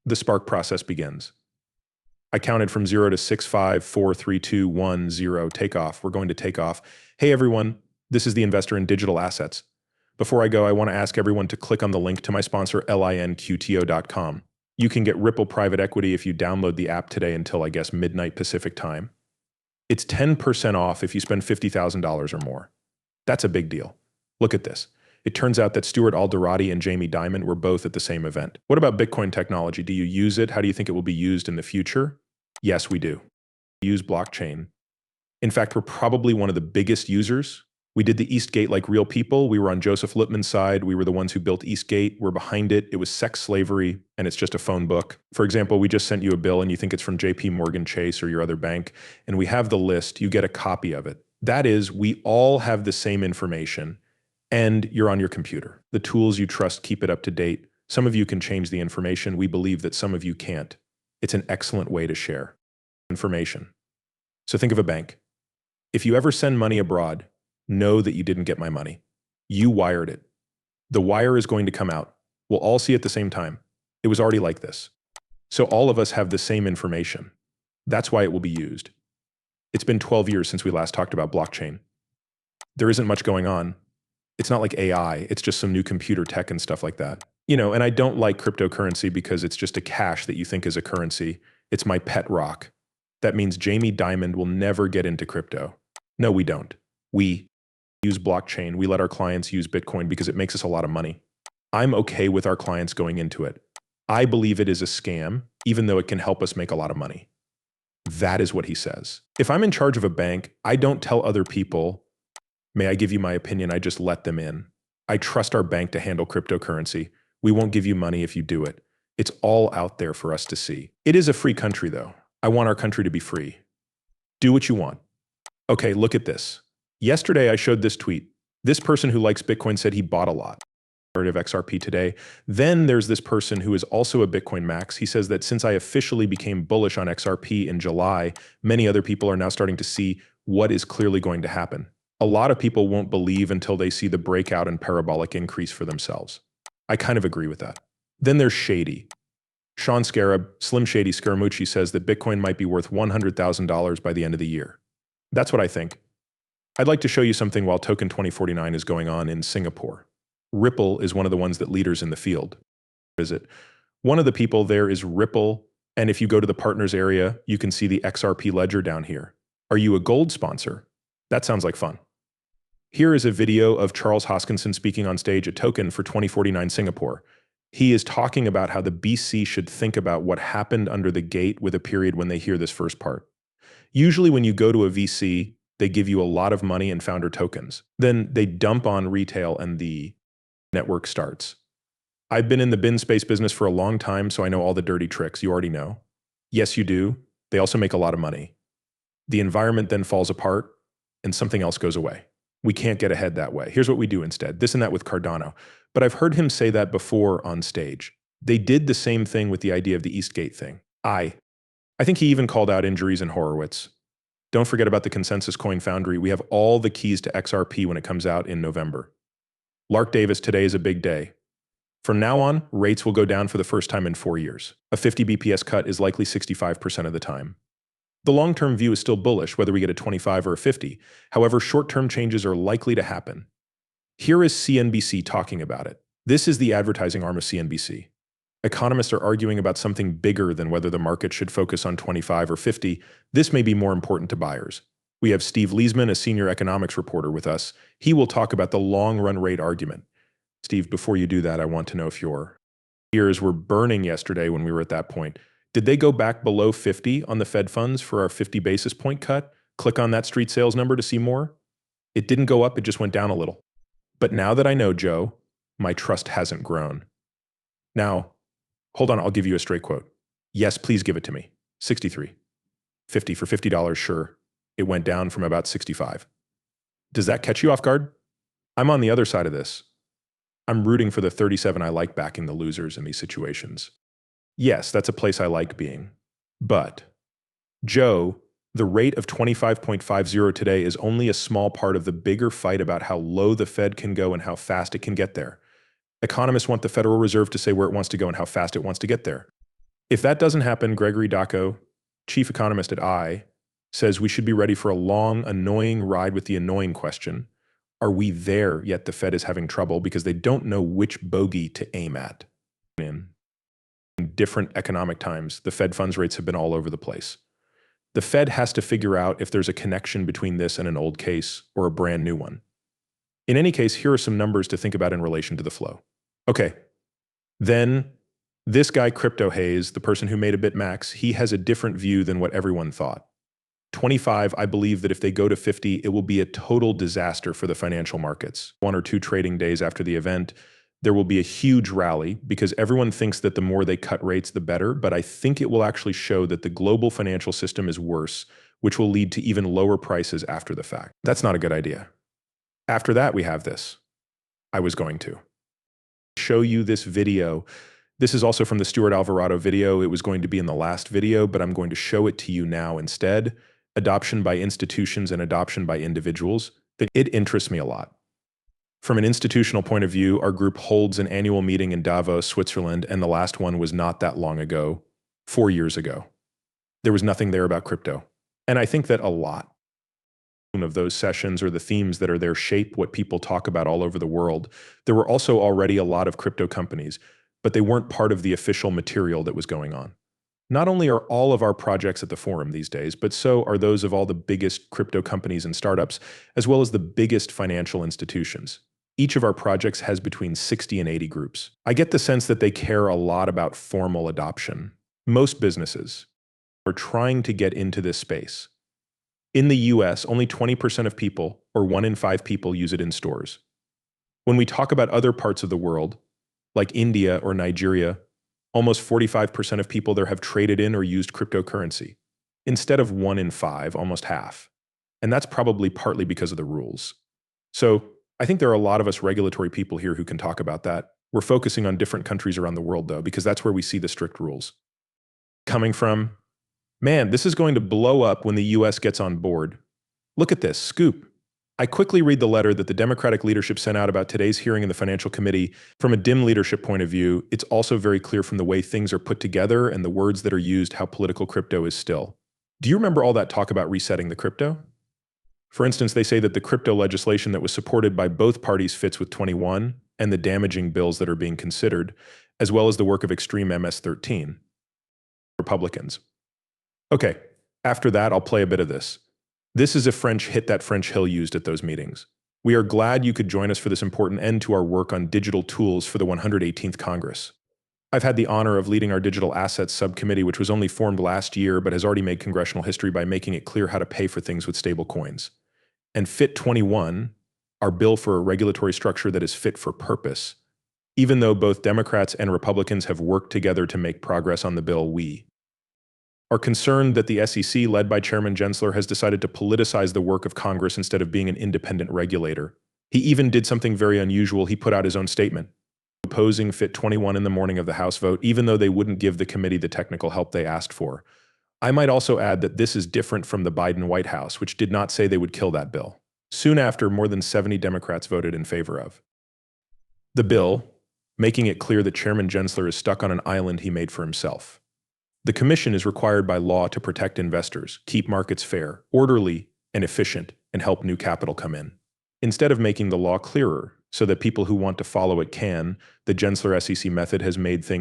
The spark process begins. I counted from 0 to 6, 5, 4, 3, 2, 1, 0, takeoff. We're going to take off. Hey everyone, this is the investor in digital assets. Before I go, I want to ask everyone to click on the link to my sponsor, linqto.com. You can get Ripple private equity if you download the app today until, I guess, midnight Pacific time. It's 10% off if you spend $50,000 or more. That's a big deal. Look at this. It turns out that Stuart Alderati and Jamie Dimon were both at the same event. What about Bitcoin technology? Do you use it? How do you think it will be used in the future? Yes, we do. We use blockchain. In fact, we're probably one of the biggest users. We did the Eastgate like real people. We were on Joseph Lippman's side. We were the ones who built Eastgate. We're behind it. It was sex slavery, and it's just a phone book. For example, we just sent you a bill, and you think it's from JP Morgan Chase or your other bank, and we have the list. You get a copy of it. That is, we all have the same information, and you're on your computer. The tools you trust keep it up to date. Some of you can change the information. We believe that some of you can't. It's an excellent way to share information. So think of a bank. If you ever send money abroad, know that you didn't get my money. You wired it. The wire is going to come out. We'll all see it at the same time. It was already like this. So all of us have the same information. That's why it will be used. It's been 12 years since we last talked about blockchain. There isn't much going on. It's not like AI. It's just some new computer tech and stuff like that. And I don't like cryptocurrency because it's just a cash that you think is a currency. It's my pet rock. That means Jamie Dimon will never get into crypto. No, we don't. We use blockchain. We let our clients use Bitcoin because it makes us a lot of money. I'm okay with our clients going into it. I believe it is a scam, even though it can help us make a lot of money. That is what he says. If I'm in charge of a bank, I don't tell other people, may I give you my opinion? I just let them in. I trust our bank to handle cryptocurrency. We won't give you money if you do it. It's all out there for us to see. It is a free country, though. I want our country to be free. Do what you want. Okay, look at this. Yesterday, I showed this tweet. This person who likes Bitcoin said he bought a lot of XRP today. Then there's this person who is also a Bitcoin max. He says that since I officially became bullish on XRP in July, many other people are now starting to see what is clearly going to happen. A lot of people won't believe until they see the breakout and parabolic increase for themselves. I kind of agree with that. Then there's Shady. Sean Scarab, Slim Shady Scaramucci, says that Bitcoin might be worth $100,000 by the end of the year. That's what I think. I'd like to show you something while Token 2049 is going on in Singapore. Ripple is one of the ones that leaders in the field. Visit. One of the people there is Ripple, and if you go to the partners area, you can see the XRP ledger down here. Are you a gold sponsor? That sounds like fun. Here is a video of Charles Hoskinson speaking on stage at Token for 2049 Singapore. He is talking about how the BC should think about what happened under the gate with a period when they hear this first part. Usually when you go to a VC, they give you a lot of money and founder tokens. Then they dump on retail and the network starts. I've been in the bin space business for a long time, so I know all the dirty tricks. You already know. Yes, you do. They also make a lot of money. The environment then falls apart and something else goes away. We can't get ahead that way. Here's what we do instead. This and that with Cardano. But I've heard him say that before on stage. They did the same thing with the idea of the Eastgate thing. I think he even called out injuries in Horowitz. Don't forget about the Consensus Coin Foundry. We have all the keys to XRP when it comes out in November. Lark Davis, today is a big day. From now on, rates will go down for the first time in 4 years. A 50 BPS cut is likely 65% of the time. The long-term view is still bullish, whether we get a 25 or a 50. However, short-term changes are likely to happen. Here is CNBC talking about it. This is the advertising arm of CNBC. Economists are arguing about something bigger than whether the market should focus on 25 or 50. This may be more important to buyers. We have Steve Leisman, a senior economics reporter, with us. He will talk about the long-run rate argument. Steve, before you do that, I want to know if your ears were burning yesterday when we were at that point. Did they go back below 50 on the Fed funds for our 50 basis point cut? Click on that street sales number to see more. It didn't go up, it just went down a little. But now that I know, Joe, my trust hasn't grown. Now, hold on, I'll give you a straight quote. Yes, please give it to me. 63. 50 for $50, sure. It went down from about 65. Does that catch you off guard? I'm on the other side of this. I'm rooting for the 37 I like backing the losers in these situations. Yes, that's a place I like being. But, Joe, the rate of 25.50 today is only a small part of the bigger fight about how low the Fed can go and how fast it can get there. Economists want the Federal Reserve to say where it wants to go and how fast it wants to get there. If that doesn't happen, Gregory Dacko, chief economist at I, says we should be ready for a long, annoying ride with the annoying question. Are we there yet the Fed is having trouble because they don't know which bogey to aim at? In different economic times, the Fed funds rates have been all over the place. The Fed has to figure out if there's a connection between this and an old case or a brand new one. In any case, here are some numbers to think about in relation to the flow. Okay, then this guy, Crypto Hayes, the person who made a BitMax, he has a different view than what everyone thought. 25, I believe that if they go to 50, it will be a total disaster for the financial markets. 1 or 2 trading days after the event, there will be a huge rally because everyone thinks that the more they cut rates, the better, but I think it will actually show that the global financial system is worse, which will lead to even lower prices after the fact. That's not a good idea. After that, we have this. I was going to show you this video. This is also from the Stuart Alvarado video. It was going to be in the last video, but I'm going to show it to you now instead. Adoption by institutions and adoption by individuals. It interests me a lot. From an institutional point of view, our group holds an annual meeting in Davos, Switzerland, and the last one was not that long ago, 4 years ago. There was nothing there about crypto. And I think that a lot of those sessions or the themes that are there shape what people talk about all over the world. There were also already a lot of crypto companies, but they weren't part of the official material that was going on. Not only are all of our projects at the forum these days, but so are those of all the biggest crypto companies and startups, as well as the biggest financial institutions. Each of our projects has between 60 and 80 groups. I get the sense that they care a lot about formal adoption. Most businesses are trying to get into this space. In the US, only 20% of people, or 1 in 5 people, use it in stores. When we talk about other parts of the world, like India or Nigeria, almost 45% of people there have traded in or used cryptocurrency. Instead of 1 in 5, almost half. And that's probably partly because of the rules. So I think there are a lot of us regulatory people here who can talk about that. We're focusing on different countries around the world, though, because that's where we see the strict rules. Coming from, man, this is going to blow up when the US gets on board. Look at this, scoop. I quickly read the letter that the Democratic leadership sent out about today's hearing in the Financial Committee. From a dim leadership point of view, it's also very clear from the way things are put together and the words that are used how political crypto is still. Do you remember all that talk about resetting the crypto? For instance, they say that the crypto legislation that was supported by both parties fits with 21 and the damaging bills that are being considered, as well as the work of extreme MS-13 Republicans. Okay, after that, I'll play a bit of this. This is a French hit that French Hill used at those meetings. We are glad you could join us for this important end to our work on digital tools for the 118th Congress. I've had the honor of leading our digital assets subcommittee, which was only formed last year, but has already made congressional history by making it clear how to pay for things with stable coins. And Fit 21, our bill for a regulatory structure that is fit for purpose. Even though both Democrats and Republicans have worked together to make progress on the bill, we are concerned that the SEC, led by Chairman Gensler, has decided to politicize the work of Congress instead of being an independent regulator. He even did something very unusual. He put out his own statement, opposing Fit 21 in the morning of the House vote, even though they wouldn't give the committee the technical help they asked for. I might also add that this is different from the Biden White House, which did not say they would kill that bill. Soon after, more than 70 Democrats voted in favor of the bill, making it clear that Chairman Gensler is stuck on an island he made for himself. The Commission is required by law to protect investors, keep markets fair, orderly, and efficient, and help new capital come in. Instead of making the law clearer so that people who want to follow it can, the Gensler SEC method has made things